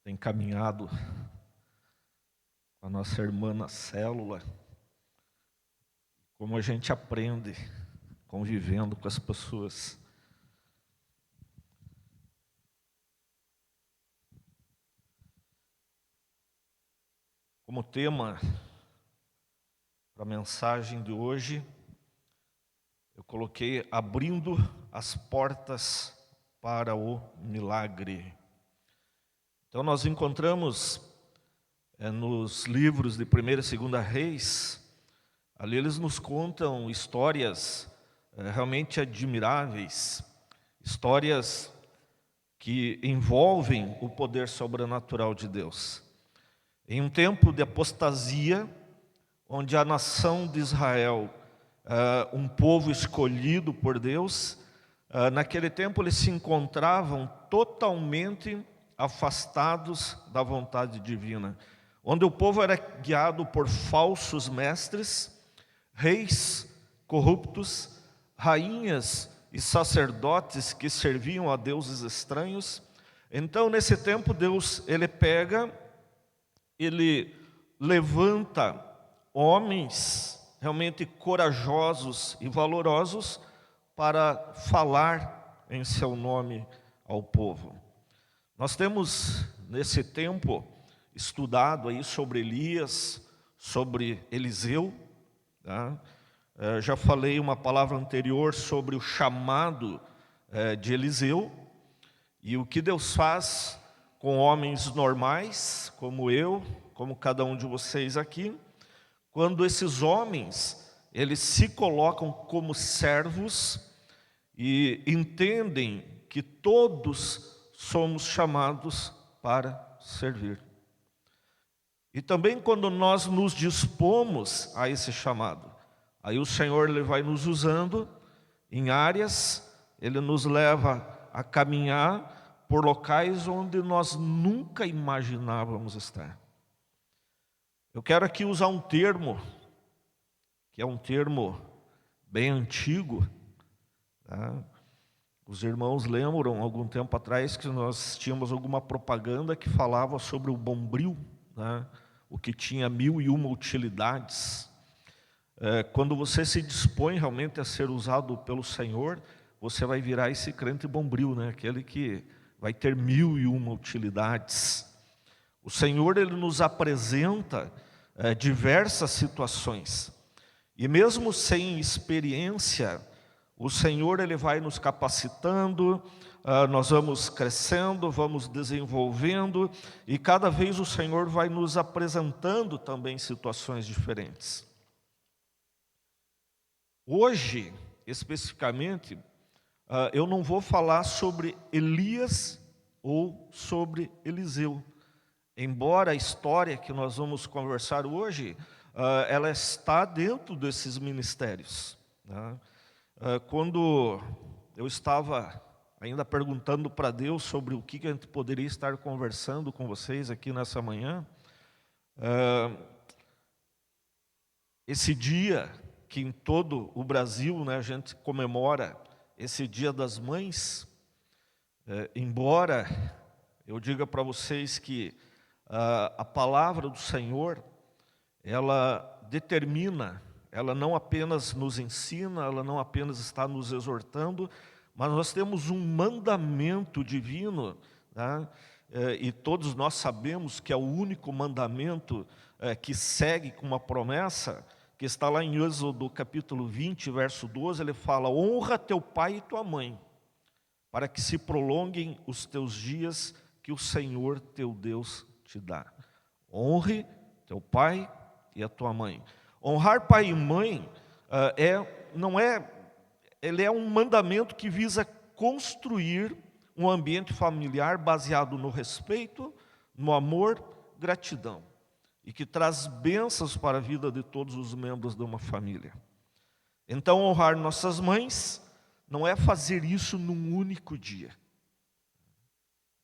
tem caminhado com a nossa irmã na célula, como a gente aprende convivendo com as pessoas. Como tema para a mensagem de hoje, eu coloquei abrindo as portas para o milagre. Então nós encontramos nos livros de 1ª e 2ª Reis, ali eles nos contam histórias realmente admiráveis, histórias que envolvem o poder sobrenatural de Deus. Em um tempo de apostasia, onde a nação de Israel, um povo escolhido por Deus, naquele tempo eles se encontravam totalmente afastados da vontade divina, onde o povo era guiado por falsos mestres, reis corruptos, rainhas e sacerdotes que serviam a deuses estranhos. Então, nesse tempo, Deus, ele levanta homens realmente corajosos e valorosos para falar em seu nome ao povo. Nós temos, nesse tempo, estudado aí sobre Elias, sobre Eliseu, tá? Já falei uma palavra anterior sobre o chamado de Eliseu e o que Deus faz com homens normais, como eu, como cada um de vocês aqui, quando esses homens, eles se colocam como servos e entendem que todos somos chamados para servir. E também quando nós nos dispomos a esse chamado, aí o Senhor ele vai nos usando em áreas, Ele nos leva a caminhar por locais onde nós nunca imaginávamos estar. Eu quero aqui usar um termo, que é um termo bem antigo, tá? Os irmãos lembram, algum tempo atrás, que nós tínhamos alguma propaganda que falava sobre o bombril, né? O que tinha 1001 utilidades. Quando você se dispõe realmente a ser usado pelo Senhor, você vai virar esse crente bombril, né? Aquele que vai ter 1001 utilidades. O Senhor, Ele nos apresenta diversas situações. E mesmo sem experiência, o Senhor Ele vai nos capacitando, nós vamos crescendo, vamos desenvolvendo, e cada vez o Senhor vai nos apresentando também situações diferentes. Hoje, especificamente, eu não vou falar sobre Elias ou sobre Eliseu, embora a história que nós vamos conversar hoje, ela está dentro desses ministérios, né? Quando eu estava ainda perguntando para Deus sobre o que a gente poderia estar conversando com vocês aqui nessa manhã, esse dia que em todo o Brasil, né, a gente comemora esse Dia das Mães, embora eu diga para vocês que a palavra do Senhor, ela determina, ela não apenas nos ensina, ela não apenas está nos exortando, mas nós temos um mandamento divino, tá? E todos nós sabemos que é o único mandamento que segue com uma promessa, que está lá em Êxodo capítulo 20, verso 12, ele fala: honra teu pai e tua mãe, para que se prolonguem os teus dias que o Senhor teu Deus te dá. Honre teu pai e a tua mãe. Honrar pai e mãe ele é um mandamento que visa construir um ambiente familiar baseado no respeito, no amor, gratidão, e que traz bênçãos para a vida de todos os membros de uma família. Então, honrar nossas mães não é fazer isso num único dia,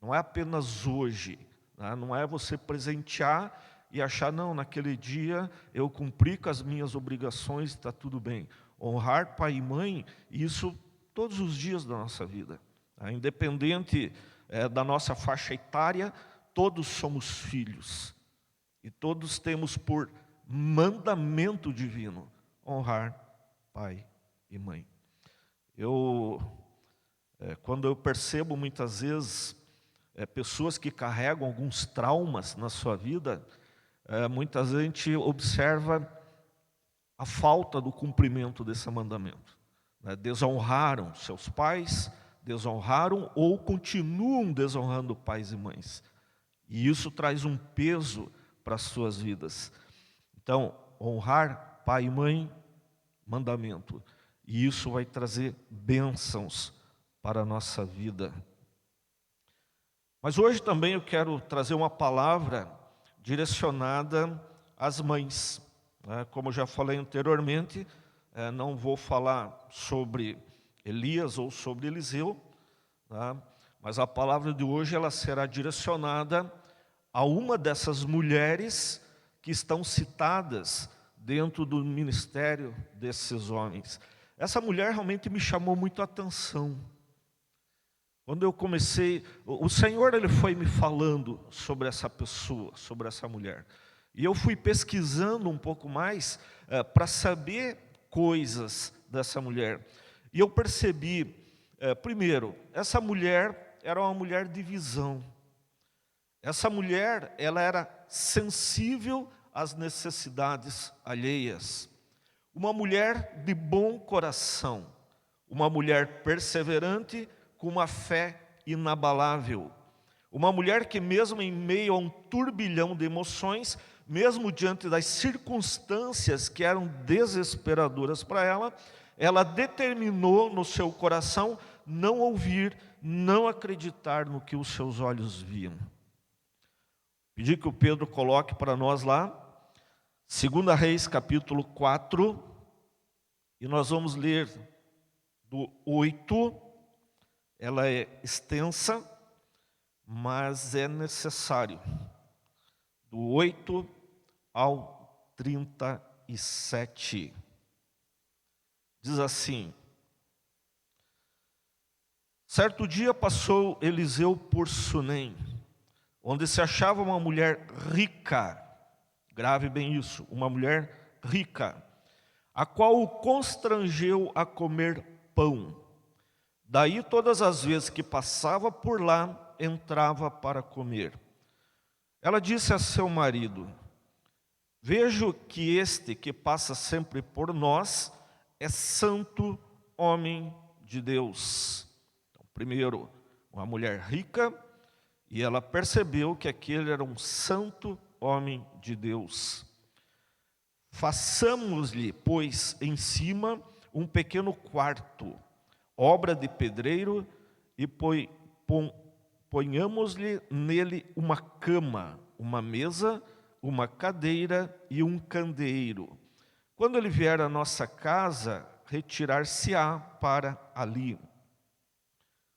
não é apenas hoje, né? Não é você presentear e achar, não, naquele dia eu cumpri com as minhas obrigações, está tudo bem. Honrar pai e mãe, isso todos os dias da nossa vida, tá? Independente da nossa faixa etária, todos somos filhos. E todos temos por mandamento divino honrar pai e mãe. Quando eu percebo muitas vezes pessoas que carregam alguns traumas na sua vida, muitas vezes a gente observa a falta do cumprimento desse mandamento. Desonraram seus pais, desonraram ou continuam desonrando pais e mães. E isso traz um peso para as suas vidas. Então, honrar pai e mãe, mandamento. E isso vai trazer bênçãos para a nossa vida. Mas hoje também eu quero trazer uma palavra direcionada às mães. Como eu já falei anteriormente, não vou falar sobre Elias ou sobre Eliseu, mas a palavra de hoje ela será direcionada a uma dessas mulheres que estão citadas dentro do ministério desses homens. Essa mulher realmente me chamou muito a atenção. Quando eu comecei, o Senhor ele foi me falando sobre essa pessoa, sobre essa mulher. E eu fui pesquisando um pouco mais para saber coisas dessa mulher. E eu percebi, primeiro, essa mulher era uma mulher de visão. Essa mulher, ela era sensível às necessidades alheias. Uma mulher de bom coração. Uma mulher perseverante, com uma fé inabalável. Uma mulher que mesmo em meio a um turbilhão de emoções, mesmo diante das circunstâncias que eram desesperadoras para ela, ela determinou no seu coração não ouvir, não acreditar no que os seus olhos viam. Pedi que o Pedro coloque para nós lá, 2 Reis capítulo 4, e nós vamos ler do 8, ela é extensa, mas é necessário, do 8 ao 37. Diz assim: certo dia passou Eliseu por Sunem, onde se achava uma mulher rica, grave bem isso, uma mulher rica, a qual o constrangeu a comer pão. Daí todas as vezes que passava por lá, entrava para comer. Ela disse a seu marido: vejo que este que passa sempre por nós é santo homem de Deus. Então, primeiro, uma mulher rica, e ela percebeu que aquele era um santo homem de Deus. Façamos-lhe, pois, em cima um pequeno quarto, obra de pedreiro, e ponhamos-lhe nele uma cama, uma mesa, uma cadeira e um candeeiro. Quando ele vier à nossa casa, retirar-se-á para ali.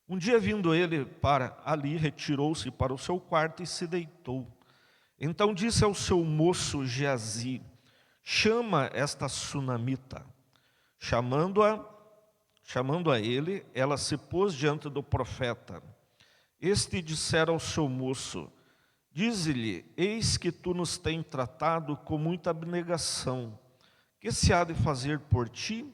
Um dia, vindo ele para ali, retirou-se para o seu quarto e se deitou. Então disse ao seu moço Geazi: chama esta sunamita. Chamando a ele, ela se pôs diante do profeta. Este dissera ao seu moço: dize-lhe, eis que tu nos tens tratado com muita abnegação. Que se há de fazer por ti?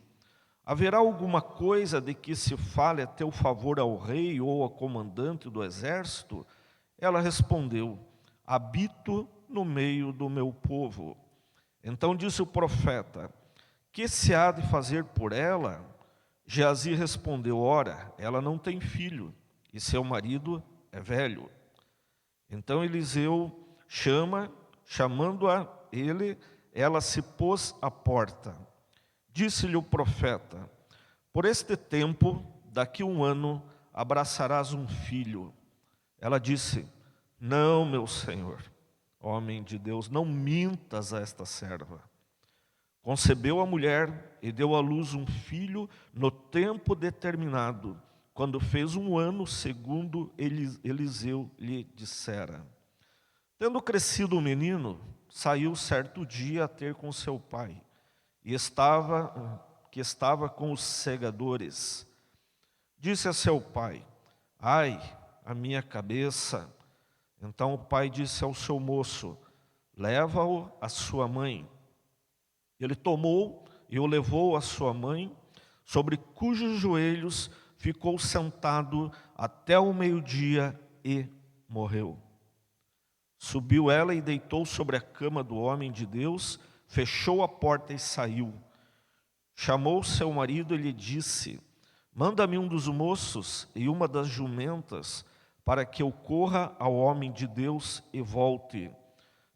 Haverá alguma coisa de que se fale a teu favor ao rei ou ao comandante do exército? Ela respondeu: habito no meio do meu povo. Então disse o profeta: que se há de fazer por ela? Geazi respondeu: ora, ela não tem filho, e seu marido é velho. Então Eliseu chamando-a ele, ela se pôs à porta. Disse-lhe o profeta: por este tempo, daqui 1 ano, abraçarás um filho. Ela disse: não, meu senhor, homem de Deus, não mintas a esta serva. Concebeu a mulher e deu à luz um filho no tempo determinado, quando fez 1 ano, segundo Eliseu lhe dissera. Tendo crescido o menino, saiu certo dia a ter com seu pai, e estava com os segadores. Disse a seu pai: ai, a minha cabeça. Então o pai disse ao seu moço: leva-o à sua mãe. Ele tomou e o levou à sua mãe, sobre cujos joelhos ficou sentado até o meio-dia e morreu. Subiu ela e deitou sobre a cama do homem de Deus, fechou a porta e saiu. Chamou seu marido e lhe disse: manda-me um dos moços e uma das jumentas, para que eu corra ao homem de Deus e volte.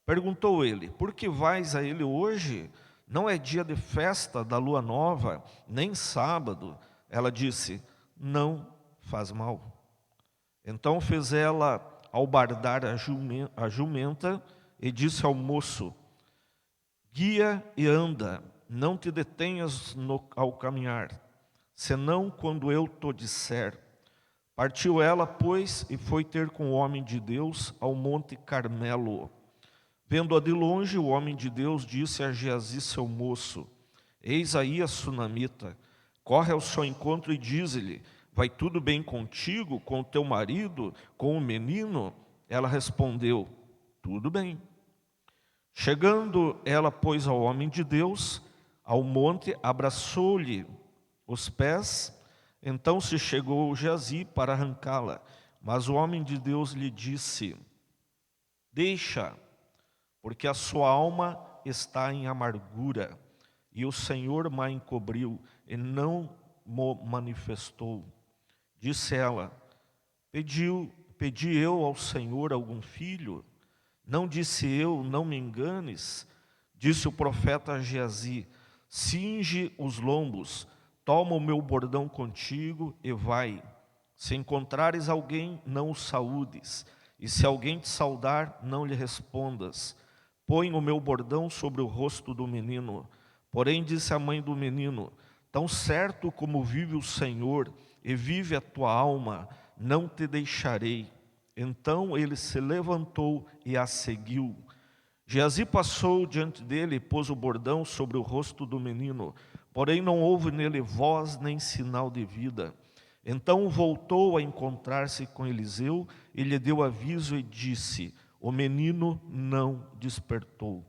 Perguntou ele: por que vais a ele hoje? Não é dia de festa da lua nova, nem sábado. Ela disse: não faz mal. Então fez ela albardar a jumenta e disse ao moço: guia e anda, não te detenhas ao caminhar, senão quando eu te disser. Partiu ela, pois, e foi ter com o homem de Deus ao monte Carmelo. Vendo-a de longe, o homem de Deus disse a Geazi, seu moço: eis aí a sunamita, corre ao seu encontro e diz-lhe: vai tudo bem contigo, com o teu marido, com o menino? Ela respondeu: tudo bem. Chegando ela, pois, ao homem de Deus, ao monte, abraçou-lhe os pés. Então se chegou Geazi para arrancá-la, mas o homem de Deus lhe disse: deixa, porque a sua alma está em amargura, e o Senhor me encobriu e não mo manifestou. Disse ela: pedi eu ao Senhor algum filho? Não disse eu: não me enganes? Disse o profeta a Geazi: cinge os lombos, toma o meu bordão contigo e vai. Se encontrares alguém, não o saúdes, e se alguém te saudar, não lhe respondas. Põe o meu bordão sobre o rosto do menino. Porém disse a mãe do menino: tão certo como vive o Senhor e vive a tua alma, não te deixarei. Então ele se levantou e a seguiu. Geazi passou diante dele e pôs o bordão sobre o rosto do menino, porém não houve nele voz nem sinal de vida. Então voltou a encontrar-se com Eliseu e lhe deu aviso e disse: o menino não despertou.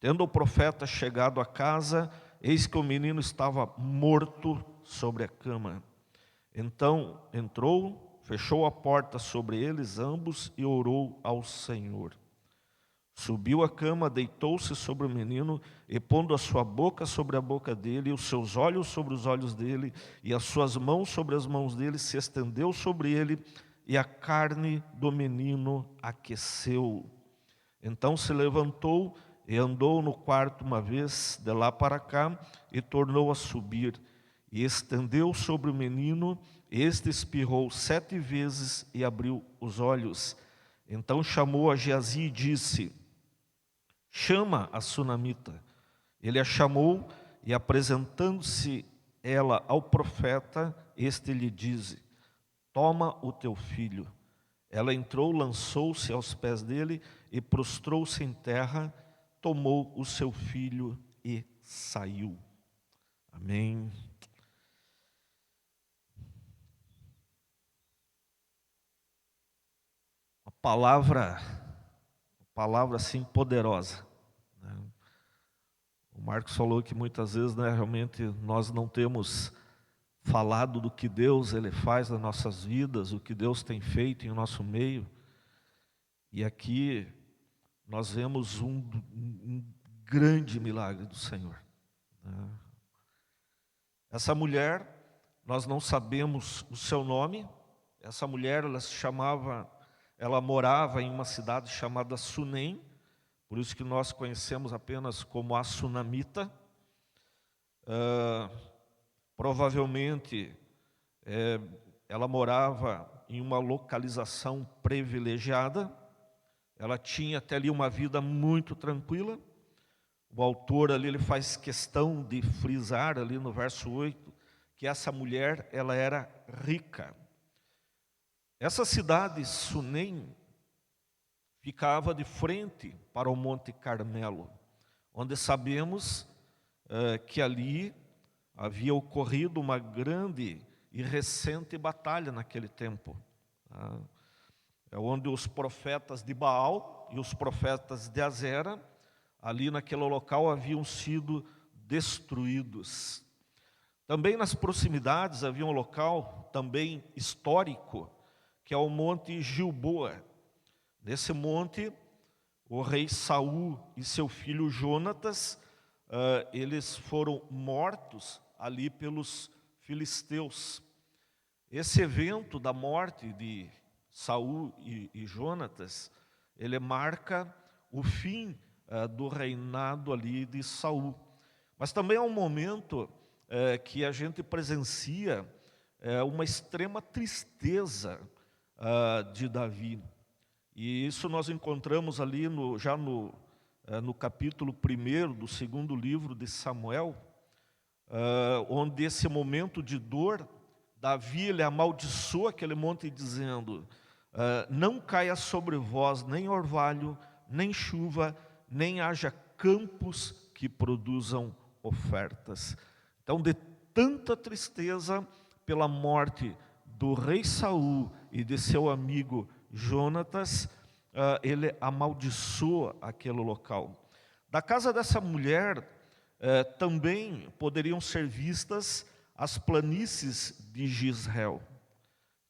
Tendo o profeta chegado à casa, eis que o menino estava morto sobre a cama. Então entrou, fechou a porta sobre eles ambos e orou ao Senhor. Subiu à cama, deitou-se sobre o menino e, pondo a sua boca sobre a boca dele, e os seus olhos sobre os olhos dele, e as suas mãos sobre as mãos dele, se estendeu sobre ele, e a carne do menino aqueceu. Então se levantou e andou no quarto uma vez, de lá para cá, e tornou a subir, e estendeu sobre o menino, este espirrou 7 vezes e abriu os olhos. Então chamou a Geazi e disse: chama a sunamita. Ele a chamou e, apresentando-se ela ao profeta, este lhe disse: toma o teu filho. Ela entrou, lançou-se aos pés dele e prostrou-se em terra, tomou o seu filho e saiu. Amém. Uma palavra assim poderosa, né? O Marcos falou que muitas vezes, né, realmente nós não temos falado do que Deus ele faz nas nossas vidas, o que Deus tem feito em nosso meio. E aqui nós vemos um grande milagre do Senhor, né? Essa mulher, nós não sabemos o seu nome. Essa mulher, ela morava em uma cidade chamada Sunem, por isso que nós conhecemos apenas como a sunamita. Provavelmente ela morava em uma localização privilegiada. Ela tinha até ali uma vida muito tranquila. O autor ali ele faz questão de frisar ali no verso 8 que essa mulher ela era rica. Essa cidade Sunem ficava de frente para o Monte Carmelo, onde sabemos que ali havia ocorrido uma grande e recente batalha naquele tempo. onde os profetas de Baal e os profetas de Azera, ali naquele local, haviam sido destruídos. Também nas proximidades havia um local também histórico, que é o Monte Gilboa. Nesse monte, o rei Saul e seu filho Jonatas, eles foram mortos ali pelos filisteus. Esse evento da morte de Saul e Jonatas, ele marca o fim do reinado ali de Saul. Mas também é um momento que a gente presencia uma extrema tristeza de Davi. E isso nós encontramos ali já no capítulo 1 do segundo livro de Samuel, onde esse momento de dor, Davi ele amaldiçoa aquele monte dizendo: não caia sobre vós nem orvalho, nem chuva, nem haja campos que produzam ofertas. Então, de tanta tristeza pela morte do rei Saul e de seu amigo Jonatas, ele amaldiçoa aquele local. Da casa dessa mulher também poderiam ser vistas as planícies de Jezreel,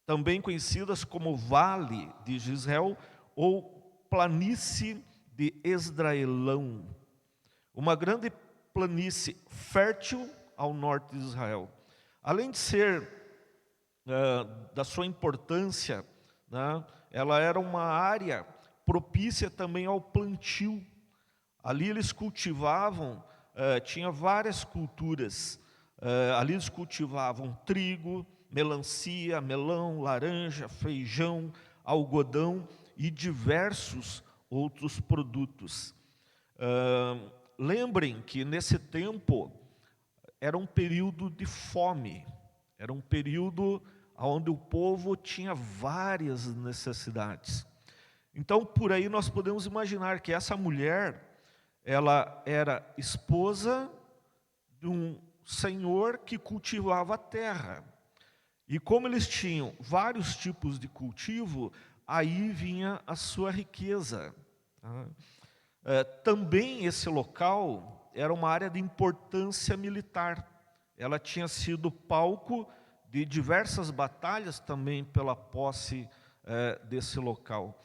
também conhecidas como Vale de Jezreel ou planície de Esdraelão, uma grande planície fértil ao norte de Israel. Além de ser da sua importância, né, ela era uma área propícia também ao plantio. Ali eles cultivavam, tinha várias culturas. Ali eles cultivavam trigo, melancia, melão, laranja, feijão, algodão e diversos outros produtos. Lembrem que nesse tempo era um período de fome, era um período onde o povo tinha várias necessidades. Então, por aí nós podemos imaginar que essa mulher, ela era esposa de um senhor que cultivava a terra. E como eles tinham vários tipos de cultivo, aí vinha a sua riqueza. Também esse local era uma área de importância militar. Ela tinha sido palco de diversas batalhas também pela posse desse local.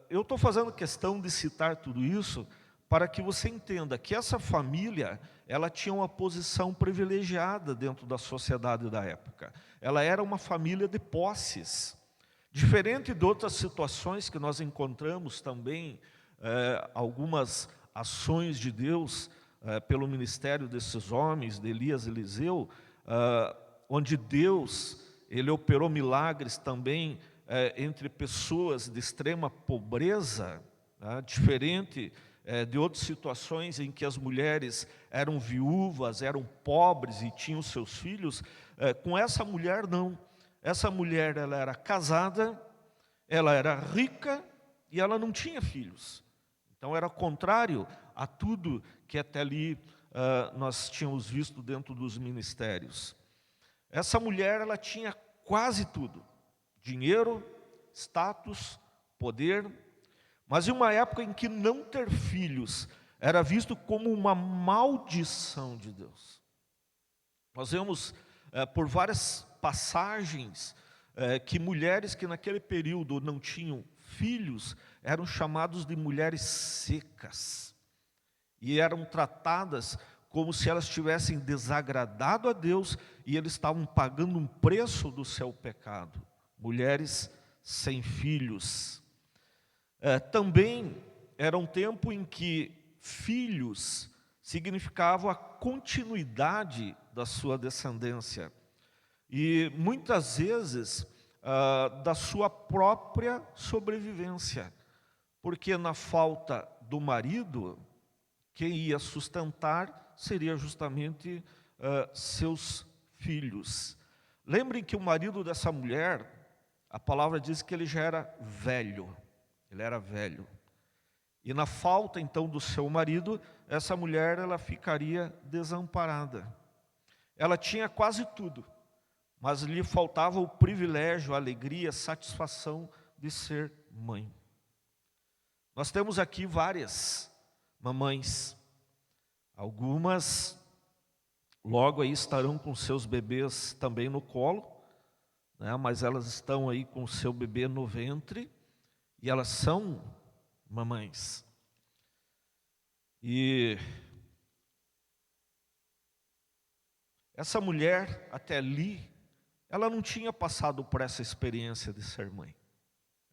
Eu estou fazendo questão de citar tudo isso para que você entenda que essa família, ela tinha uma posição privilegiada dentro da sociedade da época. Ela era uma família de posses. Diferente de outras situações que nós encontramos também, algumas ações de Deus pelo ministério desses homens, de Elias e Eliseu, onde Deus, ele operou milagres também entre pessoas de extrema pobreza, diferente de outras situações em que as mulheres eram viúvas, eram pobres e tinham seus filhos. Com essa mulher não. Essa mulher, ela era casada, ela era rica e ela não tinha filhos. Então era contrário a tudo que até ali nós tínhamos visto dentro dos ministérios. Essa mulher, ela tinha quase tudo: dinheiro, status, poder, mas em uma época em que não ter filhos era visto como uma maldição de Deus. Nós vemos por várias passagens que mulheres que naquele período não tinham filhos eram chamadas de mulheres secas e eram tratadas como se elas tivessem desagradado a Deus e eles estavam pagando um preço do seu pecado. Mulheres sem filhos. Também era um tempo em que filhos significavam a continuidade da sua descendência e muitas vezes da sua própria sobrevivência, porque na falta do marido, quem ia sustentar seria justamente seus filhos. Lembrem que o marido dessa mulher, a palavra diz que ele já era velho. Ele era velho. E na falta, então, do seu marido, essa mulher, ela ficaria desamparada. Ela tinha quase tudo, mas lhe faltava o privilégio, a alegria, a satisfação de ser mãe. Nós temos aqui várias mamães. Algumas logo aí estarão com seus bebês também no colo, né? Mas elas estão aí com o seu bebê no ventre e elas são mamães. E essa mulher, até ali, ela não tinha passado por essa experiência de ser mãe.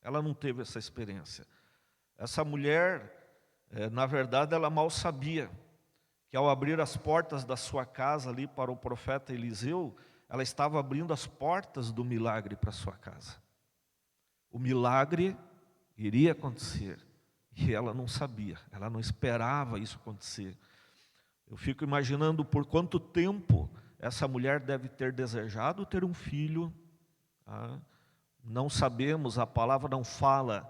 Ela não teve essa experiência. Essa mulher, na verdade, ela mal sabia que ao abrir as portas da sua casa ali para o profeta Eliseu, ela estava abrindo as portas do milagre para a sua casa. O milagre iria acontecer e ela não sabia, ela não esperava isso acontecer. Eu fico imaginando por quanto tempo essa mulher deve ter desejado ter um filho. Não sabemos, a palavra não fala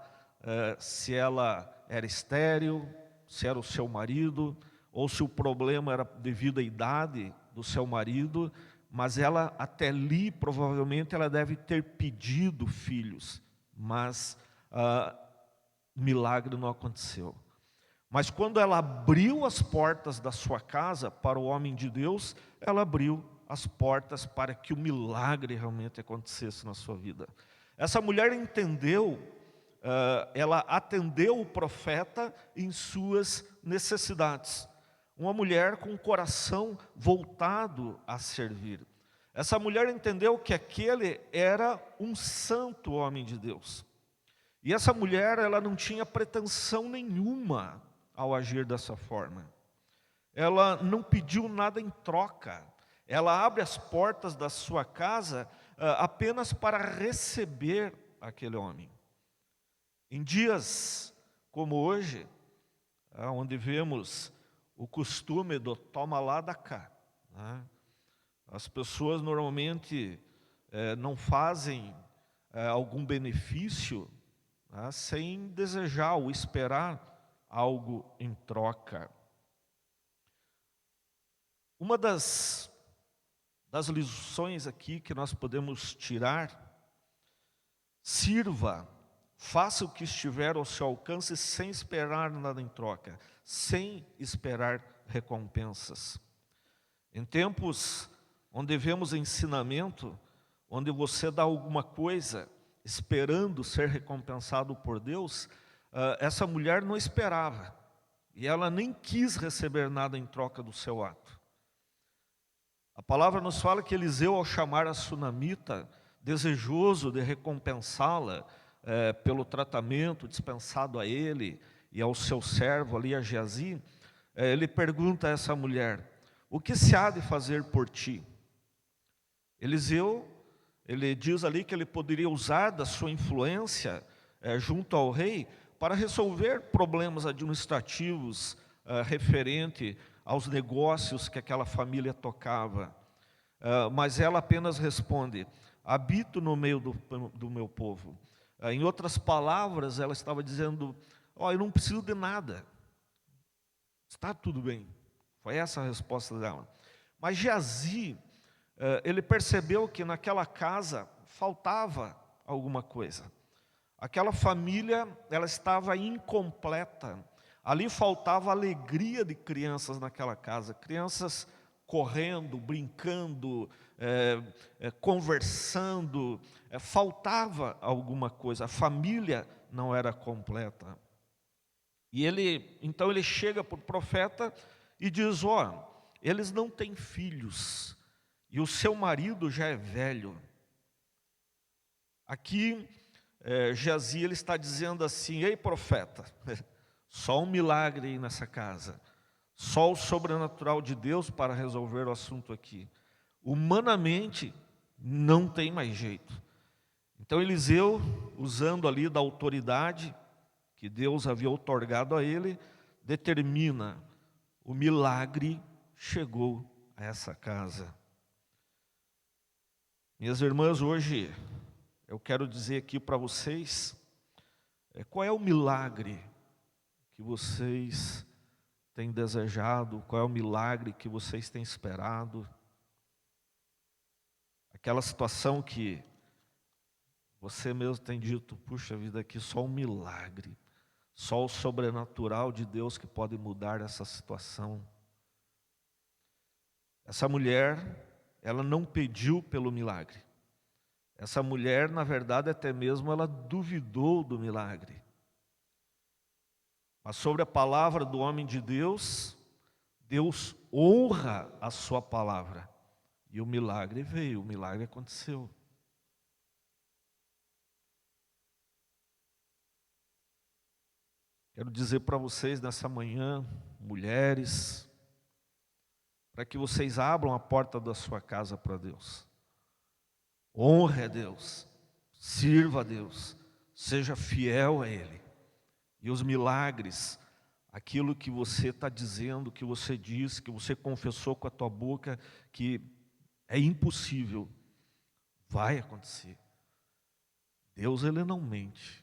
se ela era estéril, se era o seu marido, ou se o problema era devido à idade do seu marido, mas ela até ali provavelmente ela deve ter pedido filhos, mas o milagre não aconteceu. Mas quando ela abriu as portas da sua casa para o homem de Deus, ela abriu as portas para que o milagre realmente acontecesse na sua vida. Essa mulher entendeu, ela atendeu o profeta em suas necessidades. Uma mulher com o coração voltado a servir. Essa mulher entendeu que aquele era um santo homem de Deus. E essa mulher, ela não tinha pretensão nenhuma ao agir dessa forma. Ela não pediu nada em troca. Ela abre as portas da sua casa apenas para receber aquele homem. Em dias como hoje, onde vemos o costume do toma lá da cá, né? As pessoas normalmente não fazem algum benefício sem desejar ou esperar algo em troca. Uma das lições aqui que nós podemos tirar: sirva, faça o que estiver ao seu alcance sem esperar nada em troca, sem esperar recompensas. Em tempos onde vemos ensinamento, onde você dá alguma coisa esperando ser recompensado por Deus, essa mulher não esperava e ela nem quis receber nada em troca do seu ato. A palavra nos fala que Eliseu, ao chamar a sunamita, desejoso de recompensá-la pelo tratamento dispensado a ele e ao seu servo ali, a Geazi, ele pergunta a essa mulher: o que se há de fazer por ti? Eliseu, ele diz ali que ele poderia usar da sua influência junto ao rei para resolver problemas administrativos referente aos negócios que aquela família tocava. Mas ela apenas responde: habito no meio do meu povo. Em outras palavras, ela estava dizendo: eu não preciso de nada, está tudo bem. Foi essa a resposta dela. Mas Geazi, ele percebeu que naquela casa faltava alguma coisa. Aquela família, ela estava incompleta. Ali faltava a alegria de crianças naquela casa. Crianças correndo, brincando, conversando. Faltava alguma coisa. A família não era completa. E então ele chega para o profeta e diz: eles não têm filhos e o seu marido já é velho. Aqui Geazi, ele está dizendo assim: ei, profeta, só um milagre aí nessa casa, só o sobrenatural de Deus para resolver o assunto aqui. Humanamente não tem mais jeito. Então Eliseu, usando ali da autoridade que Deus havia outorgado a ele, determina: o milagre chegou a essa casa. Minhas irmãs, hoje eu quero dizer aqui para vocês qual é o milagre que vocês têm desejado, qual é o milagre que vocês têm esperado. Aquela situação que Você mesmo tem dito, puxa vida, aqui só um milagre, só o sobrenatural de Deus que pode mudar essa situação. Essa mulher, ela não pediu pelo milagre. Essa mulher, na verdade, até mesmo ela duvidou do milagre. Mas sobre a palavra do homem de Deus, Deus honra a sua palavra. E o milagre veio, o milagre aconteceu. Quero dizer para vocês nessa manhã, mulheres, para que vocês abram a porta da sua casa para Deus. Honre a Deus, sirva a Deus, seja fiel a Ele. E os milagres, aquilo que você está dizendo, que você diz, que você confessou com a tua boca, que é impossível, vai acontecer. Deus, Ele não mente.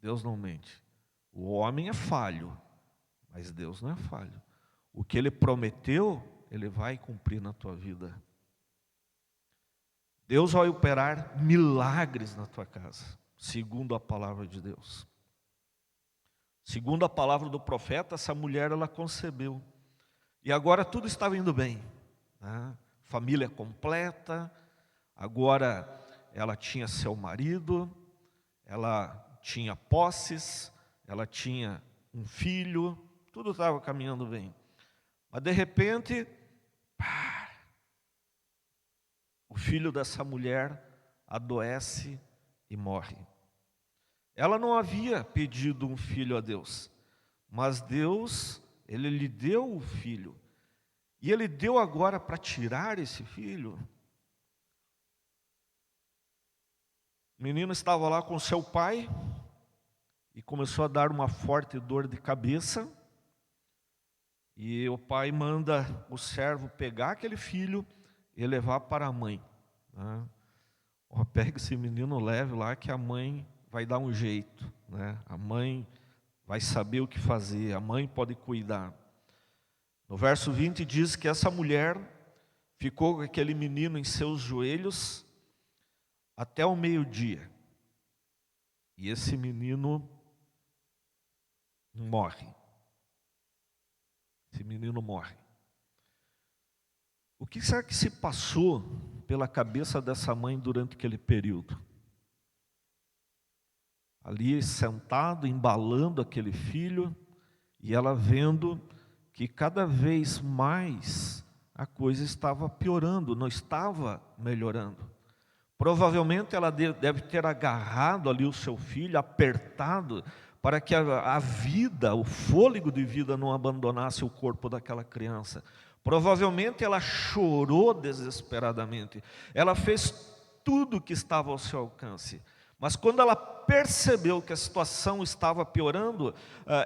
Deus não mente. O homem é falho, mas Deus não é falho. O que Ele prometeu, Ele vai cumprir na tua vida. Deus vai operar milagres na tua casa, segundo a palavra de Deus. Segundo a palavra do profeta, essa mulher, ela concebeu. E agora tudo estava indo bem, né? Família completa, agora ela tinha seu marido, ela tinha posses, ela tinha um filho, tudo estava caminhando bem. Mas de repente, o filho dessa mulher adoece e morre. Ela não havia pedido um filho a Deus, mas Deus, Ele lhe deu o filho. E Ele deu agora para tirar esse filho. O menino estava lá com seu pai e começou a dar uma forte dor de cabeça. E o pai manda o servo pegar aquele filho e levar para a mãe. Pega esse menino, leve lá que a mãe vai dar um jeito, né? A mãe vai saber o que fazer, a mãe pode cuidar. No verso 20 diz que essa mulher ficou com aquele menino em seus joelhos até o meio-dia. E esse menino morre. Esse menino morre. O que será que se passou pela cabeça dessa mãe durante aquele período? Ali sentado, embalando aquele filho, e ela vendo que cada vez mais a coisa estava piorando, não estava melhorando. Provavelmente ela deve ter agarrado ali o seu filho, apertado, para que a vida, o fôlego de vida não abandonasse o corpo daquela criança. Provavelmente ela chorou desesperadamente, ela fez tudo o que estava ao seu alcance. Mas quando ela percebeu que a situação estava piorando,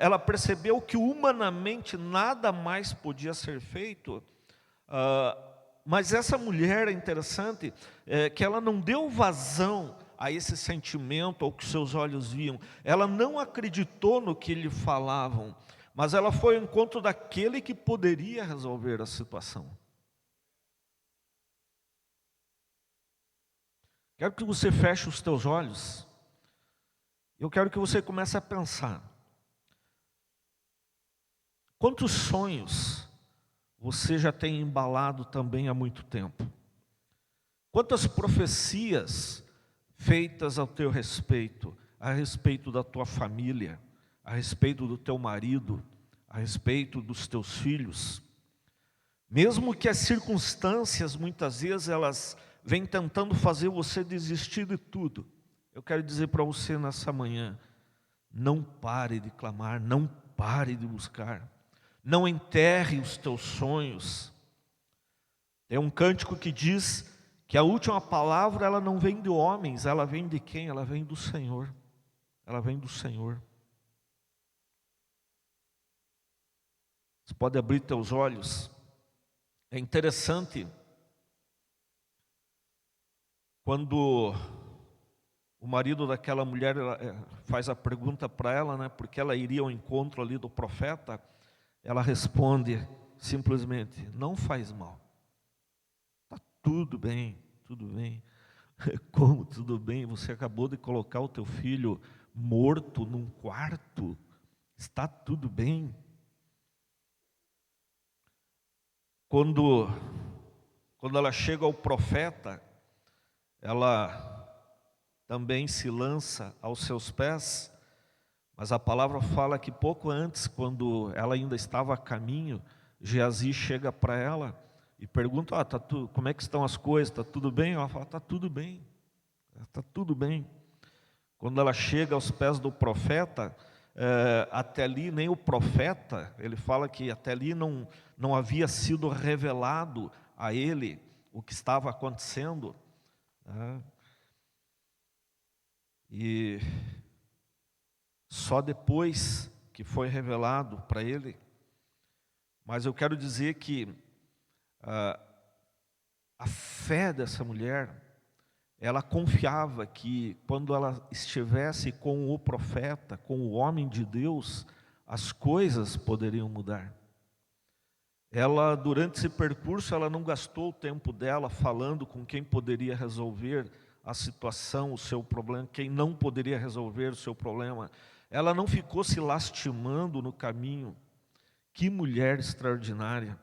ela percebeu que humanamente nada mais podia ser feito. Mas essa mulher é interessante, que ela não deu vazão a esse sentimento, ao que seus olhos viam. Ela não acreditou no que lhe falavam, mas ela foi ao encontro daquele que poderia resolver a situação. Quero que você feche os teus olhos. Eu quero que você comece a pensar. Quantos sonhos você já tem embalado também há muito tempo? Quantas profecias feitas ao teu respeito, a respeito da tua família, a respeito do teu marido, a respeito dos teus filhos? Mesmo que as circunstâncias, muitas vezes, elas vêm tentando fazer você desistir de tudo, eu quero dizer para você nessa manhã, não pare de clamar, não pare de buscar, não enterre os teus sonhos. Tem um cântico que diz que a última palavra, ela não vem de homens, ela vem de quem? Ela vem do Senhor, ela vem do Senhor. Você pode abrir teus olhos. É interessante quando o marido daquela mulher faz a pergunta para ela, né, porque ela iria ao encontro ali do profeta, ela responde simplesmente, não faz mal, está tudo bem, tudo bem. Como tudo bem? Você acabou de colocar o teu filho morto num quarto. Está tudo bem? Quando ela chega ao profeta, ela também se lança aos seus pés, mas a palavra fala que pouco antes, quando ela ainda estava a caminho, Geazi chega para ela e pergunta: como é que estão as coisas? Está tudo bem? Ela fala: está tudo bem, está tudo bem. Quando ela chega aos pés do profeta, até ali nem o profeta, ele fala que até ali não havia sido revelado a ele o que estava acontecendo, né? E só depois que foi revelado para ele. Mas eu quero dizer que a fé dessa mulher, ela confiava que quando ela estivesse com o profeta, com o homem de Deus, as coisas poderiam mudar. Ela, durante esse percurso, ela não gastou o tempo dela falando com quem poderia resolver a situação, o seu problema, quem não poderia resolver o seu problema. Ela não ficou se lastimando no caminho. Que mulher extraordinária!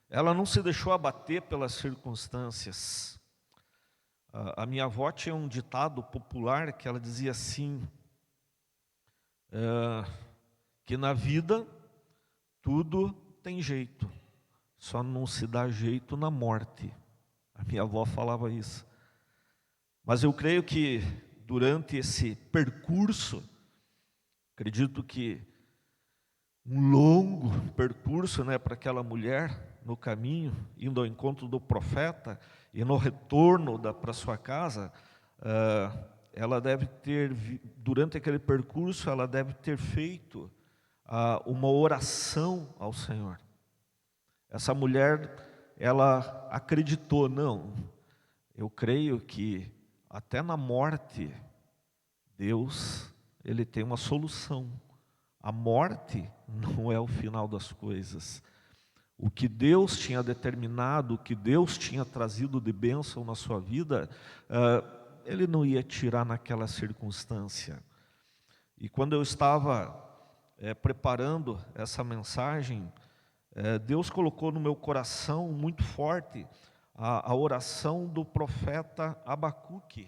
Ela não se deixou abater pelas circunstâncias. A minha avó tinha um ditado popular que ela dizia assim, que na vida tudo tem jeito, só não se dá jeito na morte. A minha avó falava isso. Mas eu creio que durante esse percurso, acredito que um longo percurso, né, para aquela mulher no caminho, indo ao encontro do profeta, e no retorno para sua casa, ela deve ter, durante aquele percurso, ela deve ter feito uma oração ao Senhor. Essa mulher, ela acreditou: não, eu creio que até na morte, Deus, Ele tem uma solução. A morte não é o final das coisas. O que Deus tinha determinado, o que Deus tinha trazido de bênção na sua vida, Ele não ia tirar naquela circunstância. E quando eu estava preparando essa mensagem, Deus colocou no meu coração muito forte a oração do profeta Abacuque.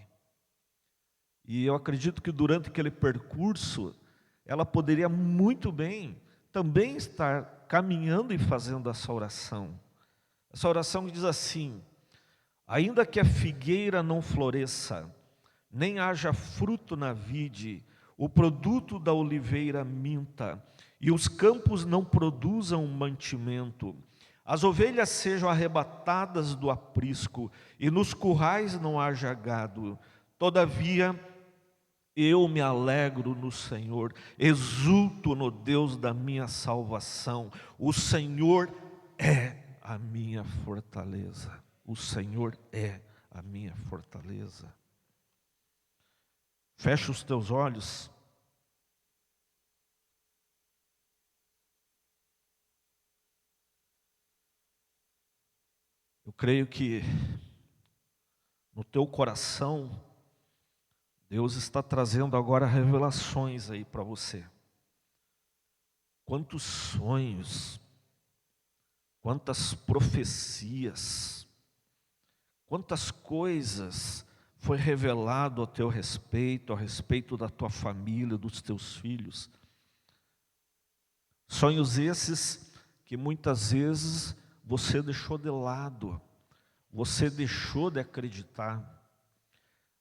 E eu acredito que durante aquele percurso, ela poderia muito bem também estar caminhando e fazendo essa oração. Essa oração que diz assim: ainda que a figueira não floresça, nem haja fruto na vide, o produto da oliveira minta, e os campos não produzam mantimento, as ovelhas sejam arrebatadas do aprisco, e nos currais não haja gado, todavia eu me alegro no Senhor, exulto no Deus da minha salvação. O Senhor é a minha fortaleza. O Senhor é a minha fortaleza. Fecha os teus olhos. Eu creio que no teu coração, Deus está trazendo agora revelações aí para você. Quantos sonhos, quantas profecias, quantas coisas foi revelado a teu respeito, a respeito da tua família, dos teus filhos. Sonhos esses que muitas vezes você deixou de lado, você deixou de acreditar.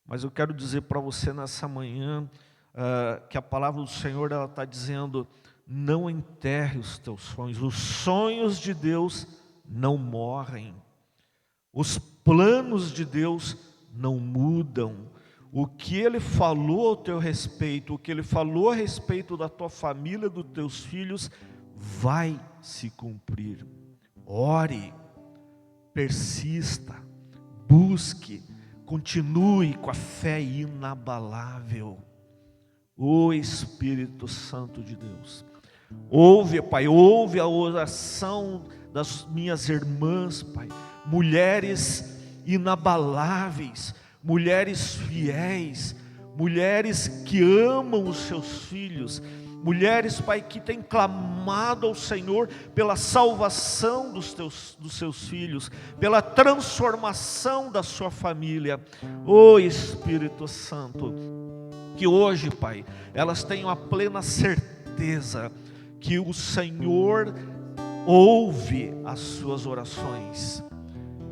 Mas eu quero dizer para você nessa manhã que a palavra do Senhor está dizendo: não enterre os teus sonhos. Os sonhos de Deus não morrem. Os planos de Deus não mudam. O que Ele falou ao teu respeito, o que Ele falou a respeito da tua família, dos teus filhos, vai se cumprir. Ore, persista, busque, continue com a fé inabalável. Ó Espírito Santo de Deus, ouve, Pai, ouve a oração das minhas irmãs, Pai, mulheres inabaláveis, mulheres fiéis, mulheres que amam os seus filhos, mulheres, Pai, que têm clamado ao Senhor pela salvação dos seus filhos, pela transformação da sua família. Ó Espírito Santo, que hoje, Pai, elas tenham a plena certeza que o Senhor ouve as suas orações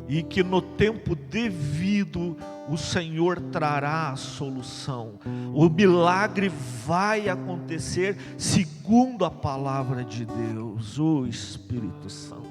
e que no tempo devido o Senhor trará a solução. O milagre vai acontecer segundo a palavra de Deus. Ó Espírito Santo.